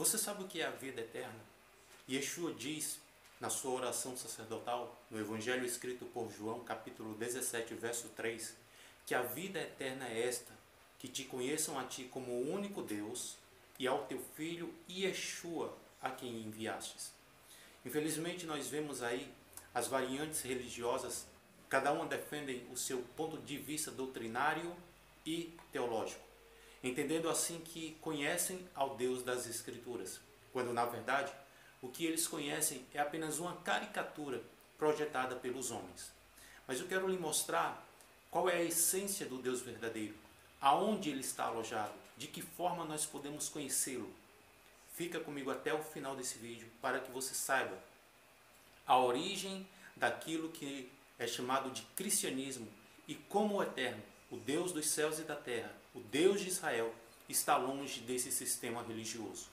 Você sabe o que é a vida eterna? Yeshua diz na sua oração sacerdotal, no Evangelho escrito por João, capítulo 17, verso 3, que a vida eterna é esta, que te conheçam a ti como o único Deus e ao teu Filho Yeshua, a quem enviastes. Infelizmente nós vemos aí as variantes religiosas, cada uma defendem o seu ponto de vista doutrinário e teológico, entendendo assim que conhecem ao Deus das Escrituras, quando na verdade o que eles conhecem é apenas uma caricatura projetada pelos homens. Mas eu quero lhe mostrar qual é a essência do Deus verdadeiro, aonde ele está alojado, de que forma nós podemos conhecê-lo. Fica comigo até o final desse vídeo para que você saiba a origem daquilo que é chamado de cristianismo e como o Eterno, o Deus dos céus e da terra, o Deus de Israel, está longe desse sistema religioso.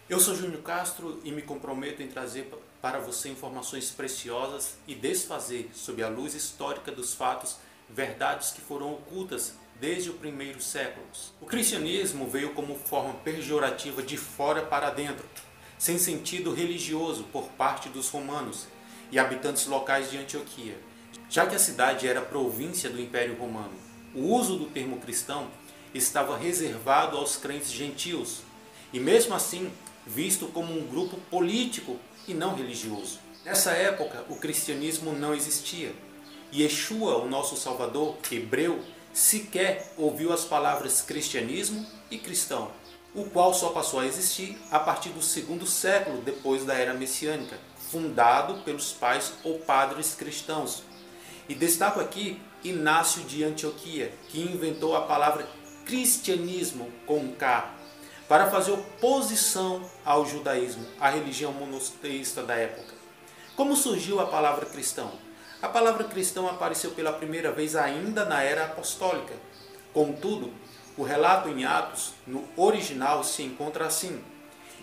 Eu sou Júnior Castro e me comprometo em trazer para você informações preciosas e desfazer, sob a luz histórica dos fatos, verdades que foram ocultas desde os primeiros séculos. O cristianismo veio como forma pejorativa de fora para dentro, sem sentido religioso por parte dos romanos e habitantes locais de Antioquia. Já que a cidade era província do Império Romano, o uso do termo cristão estava reservado aos crentes gentios e mesmo assim visto como um grupo político e não religioso. Nessa época, o cristianismo não existia. Yeshua, o nosso Salvador hebreu, sequer ouviu as palavras cristianismo e cristão, o qual só passou a existir a partir do segundo século depois da era messiânica, fundado pelos pais ou padres cristãos. E destaco aqui Inácio de Antioquia, que inventou a palavra cristianismo com K, para fazer oposição ao judaísmo, a religião monoteísta da época. Como surgiu a palavra cristão? A palavra cristão apareceu pela primeira vez ainda na era apostólica. Contudo, o relato em Atos, no original, se encontra assim.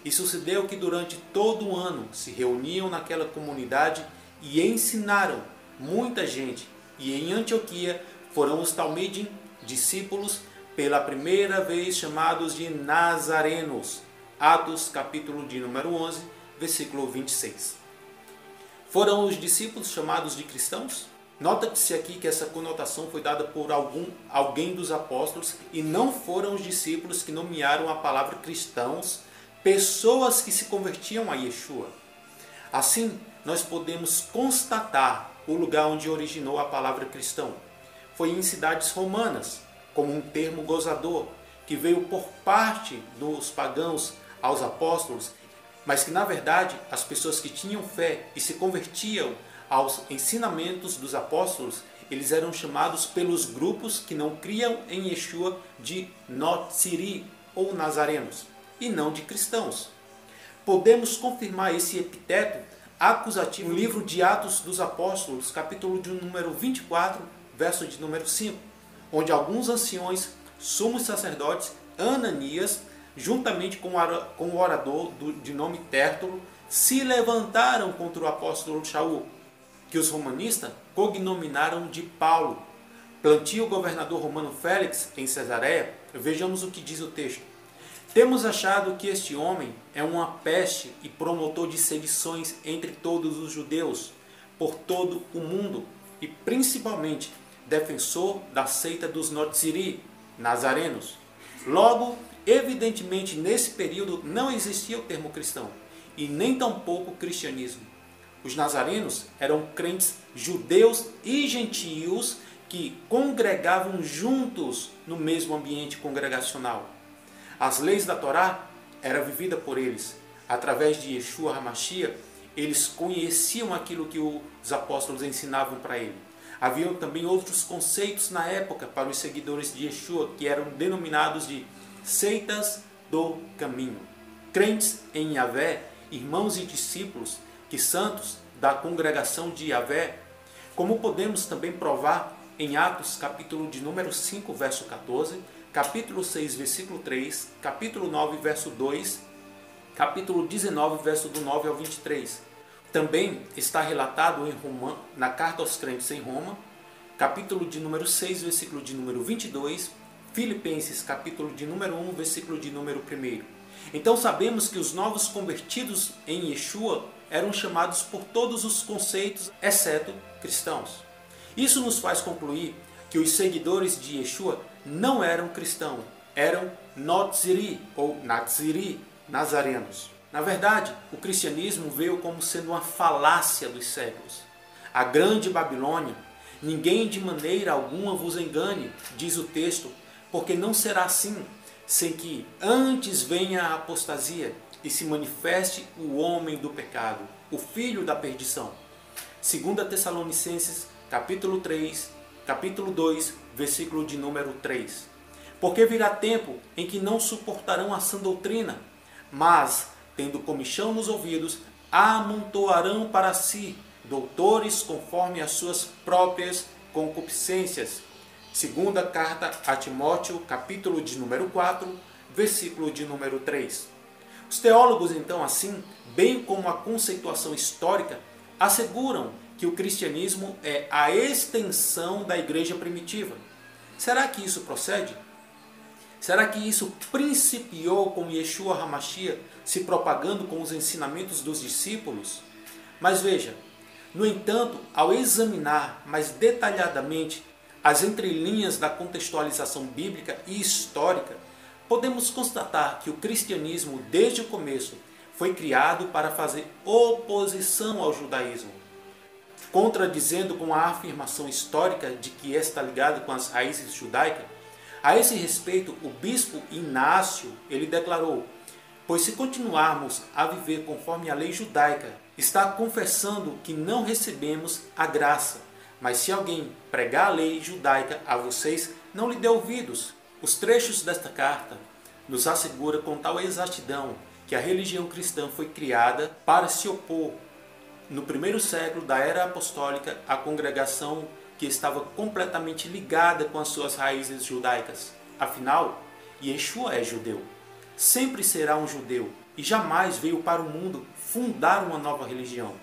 E sucedeu que durante todo o ano se reuniam naquela comunidade e ensinaram muita gente. E em Antioquia foram os Talmidim, discípulos, pela primeira vez chamados de Nazarenos. Atos, capítulo de número 11, versículo 26. Foram os discípulos chamados de cristãos? Nota-se aqui que essa conotação foi dada por alguém dos apóstolos e não foram os discípulos que nomearam a palavra cristãos, pessoas que se convertiam a Yeshua. Assim, nós podemos constatar o lugar onde originou a palavra cristão. Foi em cidades romanas, como um termo gozador, que veio por parte dos pagãos aos apóstolos, mas que na verdade as pessoas que tinham fé e se convertiam aos ensinamentos dos apóstolos, eles eram chamados pelos grupos que não criam em Yeshua de Notziri ou Nazarenos, e não de cristãos. Podemos confirmar esse epiteto acusativo no livro de Atos dos Apóstolos, capítulo de número 24, verso de número 5, onde alguns anciões, sumos sacerdotes, Ananias, juntamente com o orador de nome Tértulo, se levantaram contra o apóstolo Shaul, que os romanistas cognominaram de Paulo. Plantio o governador romano Félix em Cesareia, vejamos o que diz o texto. Temos achado que este homem é uma peste e promotor de sedições entre todos os judeus, por todo o mundo, e principalmente defensor da seita dos Notziri, Nazarenos. Logo, evidentemente, nesse período não existia o termo cristão, e nem tampouco o cristianismo. Os nazarenos eram crentes judeus e gentios que congregavam juntos no mesmo ambiente congregacional. As leis da Torá eram vividas por eles. Através de Yeshua HaMashiach, eles conheciam aquilo que os apóstolos ensinavam para ele. Havia também outros conceitos na época para os seguidores de Yeshua, que eram denominados de seitas do caminho. Crentes em Yahvé, irmãos e discípulos, que santos da congregação de Yahvé, como podemos também provar em Atos, capítulo de número 5, verso 14, capítulo 6, versículo 3, capítulo 9, verso 2, capítulo 19, verso do 9 ao 23. Também está relatado na Carta aos Crentes em Roma, capítulo de número 6, versículo de número 22, Filipenses, capítulo de número 1, versículo de número 1. Então sabemos que os novos convertidos em Yeshua eram chamados por todos os conceitos, exceto cristãos. Isso nos faz concluir que os seguidores de Yeshua não eram cristãos, eram Notziri ou Naziri, nazarenos. Na verdade, o cristianismo veio como sendo uma falácia dos séculos. A grande Babilônia, ninguém de maneira alguma vos engane, diz o texto, porque não será assim, sem que antes venha a apostasia e se manifeste o homem do pecado, o filho da perdição. 2 Tessalonicenses, capítulo 3, capítulo 2, versículo de número 3. Porque virá tempo em que não suportarão a sã doutrina, mas, tendo comichão nos ouvidos, amontoarão para si doutores conforme as suas próprias concupiscências. Segunda carta a Timóteo, capítulo de número 4, versículo de número 3. Os teólogos, então, assim, bem como a conceituação histórica, asseguram que o cristianismo é a extensão da igreja primitiva. Será que isso procede? Será que isso principiou com Yeshua HaMashiach se propagando com os ensinamentos dos discípulos? Mas veja, no entanto, ao examinar mais detalhadamente as entrelinhas da contextualização bíblica e histórica, podemos constatar que o cristianismo, desde o começo, foi criado para fazer oposição ao judaísmo, contradizendo com a afirmação histórica de que está ligado com as raízes judaicas. A esse respeito, o bispo Inácio, ele declarou: pois se continuarmos a viver conforme a lei judaica, está confessando que não recebemos a graça. Mas se alguém pregar a lei judaica a vocês, não lhe dê ouvidos. Os trechos desta carta nos assegura com tal exatidão que a religião cristã foi criada para se opor, no primeiro século da era apostólica, à congregação que estava completamente ligada com as suas raízes judaicas. Afinal, Yeshua é judeu, sempre será um judeu e jamais veio para o mundo fundar uma nova religião.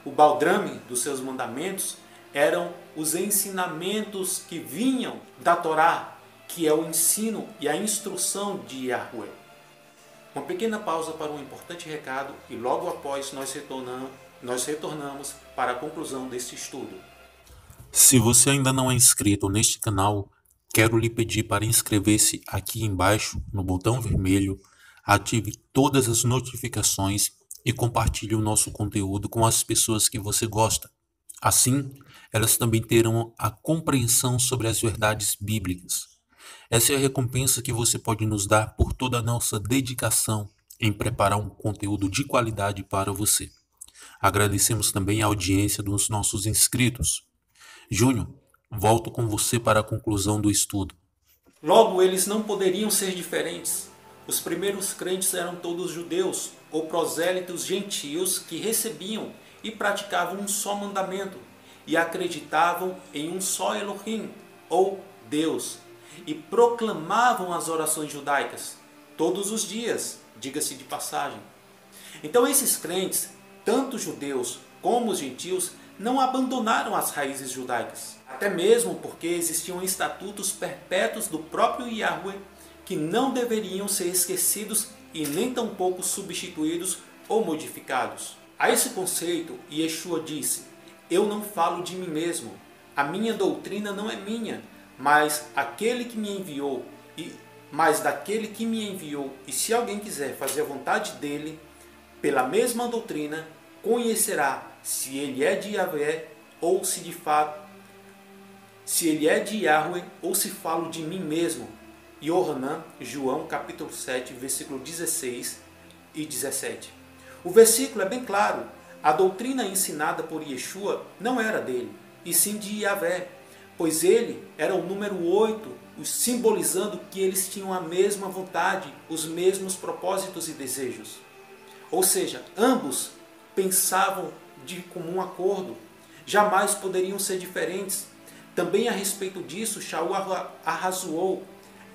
O baldrame dos seus mandamentos eram os ensinamentos que vinham da Torá, que é o ensino e a instrução de Yahweh. Uma pequena pausa para um importante recado e logo após nós retornamos para a conclusão deste estudo. Se você ainda não é inscrito neste canal, quero lhe pedir para inscrever-se aqui embaixo no botão vermelho, ative todas as notificações e compartilhe o nosso conteúdo com as pessoas que você gosta. Assim, elas também terão a compreensão sobre as verdades bíblicas. Essa é a recompensa que você pode nos dar por toda a nossa dedicação em preparar um conteúdo de qualidade para você. Agradecemos também a audiência dos nossos inscritos. Júnior, volto com você para a conclusão do estudo. Logo, eles não poderiam ser diferentes. Os primeiros crentes eram todos judeus ou prosélitos gentios que recebiam e praticavam um só mandamento e acreditavam em um só Elohim, ou Deus, e proclamavam as orações judaicas todos os dias, diga-se de passagem. Então esses crentes, tanto judeus como os gentios, não abandonaram as raízes judaicas, até mesmo porque existiam estatutos perpétuos do próprio Yahweh que não deveriam ser esquecidos e nem tampouco substituídos ou modificados. A esse conceito, Yeshua disse: eu não falo de mim mesmo, a minha doutrina não é minha, mas daquele que me enviou, e se alguém quiser fazer a vontade dele, pela mesma doutrina, conhecerá se ele é de Yahvé ou se de fato, se ele é de Yahweh ou se falo de mim mesmo. Yohanan, João capítulo 7, versículo 16 e 17. O versículo é bem claro. A doutrina ensinada por Yeshua não era dele, e sim de Yahvé, pois ele era o número 8, simbolizando que eles tinham a mesma vontade, os mesmos propósitos e desejos. Ou seja, ambos pensavam de comum acordo, jamais poderiam ser diferentes. Também a respeito disso, Shaul arrazoou.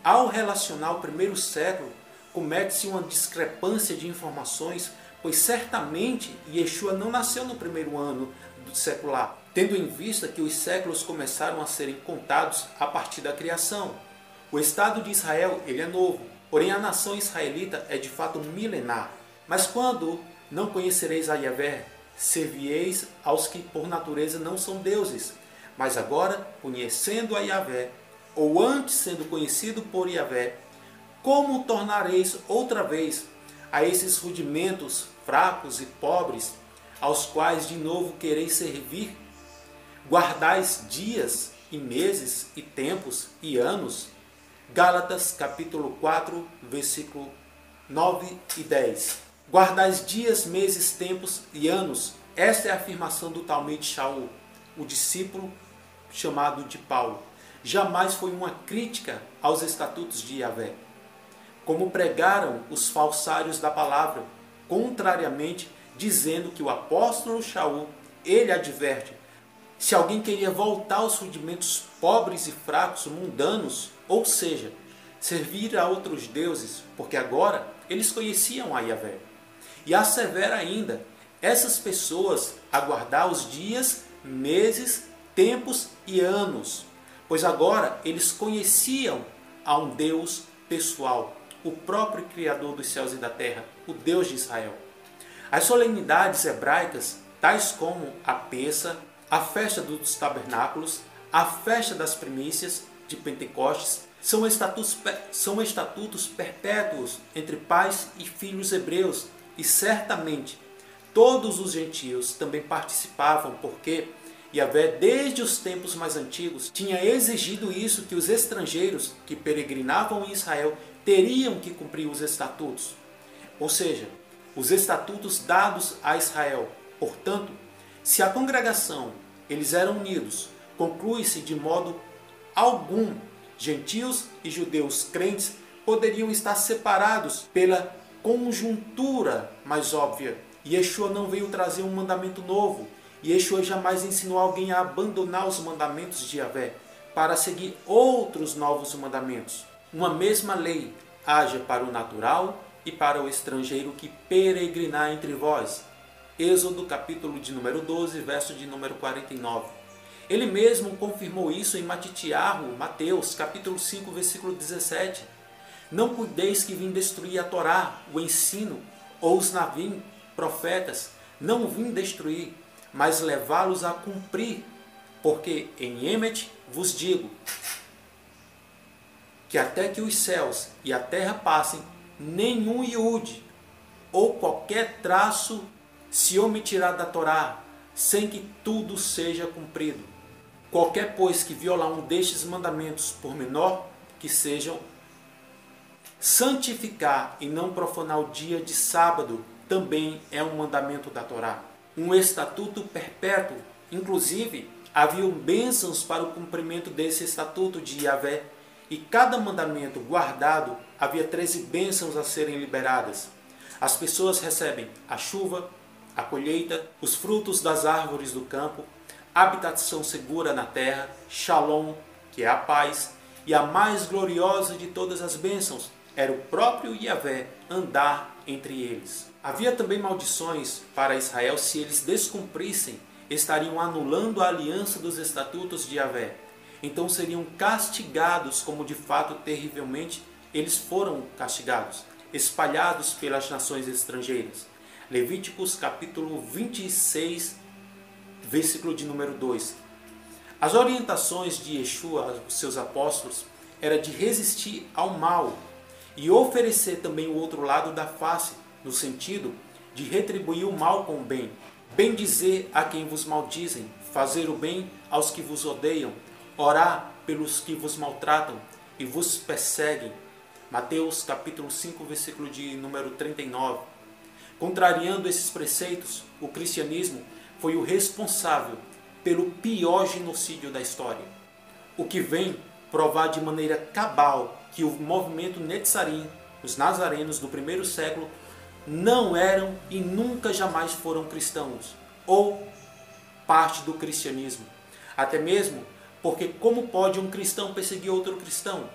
Ao relacionar o primeiro século, comete-se uma discrepância de informações, pois certamente Yeshua não nasceu no primeiro ano do secular, tendo em vista que os séculos começaram a serem contados a partir da criação. O Estado de Israel ele é novo, porém a nação israelita é de fato milenar. Mas quando não conhecereis a Yahvé, servieis aos que por natureza não são deuses. Mas agora, conhecendo a Yahvé, ou antes sendo conhecido por Yahvé, como tornareis outra vez a esses rudimentos fracos e pobres, aos quais de novo quereis servir? Guardais dias e meses e tempos e anos? Gálatas capítulo 4, versículo 9 e 10. Guardais dias, meses, tempos e anos. Esta é a afirmação do Talmide Shaul, o discípulo chamado de Paulo. Jamais foi uma crítica aos estatutos de Yahvé, como pregaram os falsários da palavra, contrariamente dizendo que o apóstolo Shaul, ele adverte, se alguém queria voltar aos rudimentos pobres e fracos, mundanos, ou seja, servir a outros deuses, porque agora eles conheciam a Yahvé. E assevera ainda, essas pessoas aguardar os dias, meses, tempos e anos, pois agora eles conheciam a um Deus pessoal, o próprio Criador dos céus e da terra, o Deus de Israel. As solenidades hebraicas, tais como a Pessa, a festa dos tabernáculos, a festa das primícias de Pentecostes, são estatutos perpétuos entre pais e filhos hebreus, e certamente todos os gentios também participavam, porque Yahvé, desde os tempos mais antigos, tinha exigido isso, que os estrangeiros que peregrinavam em Israel teriam que cumprir os estatutos. Ou seja, os estatutos dados a Israel. Portanto, se a congregação eles eram unidos, conclui-se de modo algum, gentios e judeus crentes poderiam estar separados pela conjuntura mais óbvia. Yeshua não veio trazer um mandamento novo. Yeshua jamais ensinou alguém a abandonar os mandamentos de Yahvé para seguir outros novos mandamentos. Uma mesma lei haja para o natural e para o estrangeiro que peregrinar entre vós. Êxodo capítulo de número 12, verso de número 49. Ele mesmo confirmou isso em Matitiarro, Mateus capítulo 5, versículo 17. Não cuideis que vim destruir a Torá, o ensino, ou os navim, profetas. Não vim destruir, mas levá-los a cumprir. Porque em Emet vos digo, que até que os céus e a terra passem, nenhum iude ou qualquer traço se omitirá da Torá, sem que tudo seja cumprido. Qualquer, pois, que violar um destes mandamentos, por menor que sejam, santificar e não profanar o dia de sábado, também é um mandamento da Torá. Um estatuto perpétuo. Inclusive, haviam bênçãos para o cumprimento desse estatuto de Yahvé, e cada mandamento guardado, havia 13 bênçãos a serem liberadas. As pessoas recebem a chuva, a colheita, os frutos das árvores do campo, habitação segura na terra, Shalom, que é a paz, e a mais gloriosa de todas as bênçãos era o próprio Yahvé andar entre eles. Havia também maldições para Israel se eles descumprissem, estariam anulando a aliança dos estatutos de Yahvé. Então seriam castigados, como de fato terrivelmente eles foram castigados, espalhados pelas nações estrangeiras. Levíticos capítulo 26, versículo de número 2. As orientações de Yeshua aos seus apóstolos era de resistir ao mal e oferecer também o outro lado da face, no sentido de retribuir o mal com o bem. Bendizer a quem vos maldizem, fazer o bem aos que vos odeiam, orar pelos que vos maltratam e vos perseguem. Mateus capítulo 5, versículo de número 39. Contrariando esses preceitos, o cristianismo foi o responsável pelo pior genocídio da história. O que vem provar de maneira cabal que o movimento Netzarim, os nazarenos do primeiro século, não eram e nunca jamais foram cristãos, ou parte do cristianismo. Até mesmo porque como pode um cristão perseguir outro cristão?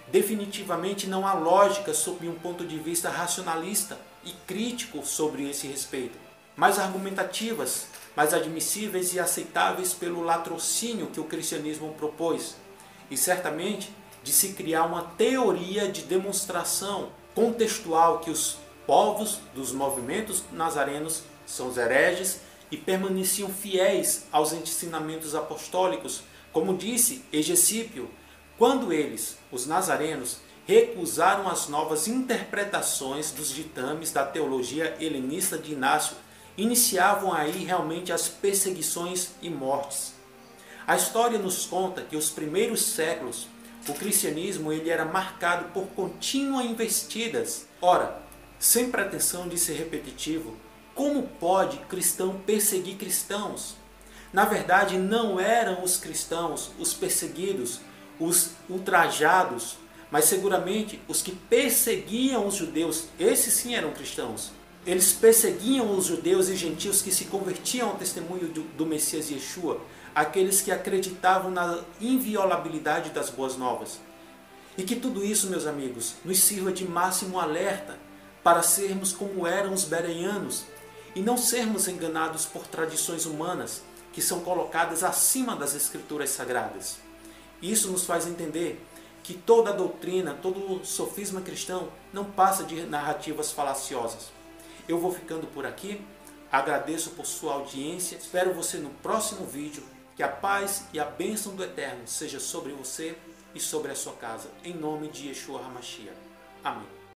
Definitivamente não há lógica sob um ponto de vista racionalista. e crítico sobre esse respeito, mais argumentativas, mais admissíveis e aceitáveis pelo latrocínio que o cristianismo propôs, e certamente de se criar uma teoria de demonstração contextual que os povos dos movimentos nazarenos são os hereges e permaneciam fiéis aos ensinamentos apostólicos, como disse Hegesípio, quando eles, os nazarenos, recusaram as novas interpretações dos ditames da teologia helenista de Inácio, iniciavam aí realmente as perseguições e mortes. A história nos conta que os primeiros séculos, o cristianismo ele era marcado por contínuas investidas. Ora, sem pretensão de ser repetitivo, como pode cristão perseguir cristãos? Na verdade, não eram os cristãos os perseguidos, os ultrajados, mas seguramente os que perseguiam os judeus, esses sim eram cristãos. Eles perseguiam os judeus e gentios que se convertiam ao testemunho do Messias Yeshua, aqueles que acreditavam na inviolabilidade das boas novas. E que tudo isso, meus amigos, nos sirva de máximo alerta para sermos como eram os bereanos e não sermos enganados por tradições humanas que são colocadas acima das escrituras sagradas. Isso nos faz entender que toda a doutrina, todo o sofisma cristão não passa de narrativas falaciosas. Eu vou ficando por aqui, agradeço por sua audiência, espero você no próximo vídeo, que a paz e a bênção do Eterno seja sobre você e sobre a sua casa, em nome de Yeshua HaMashiach. Amém.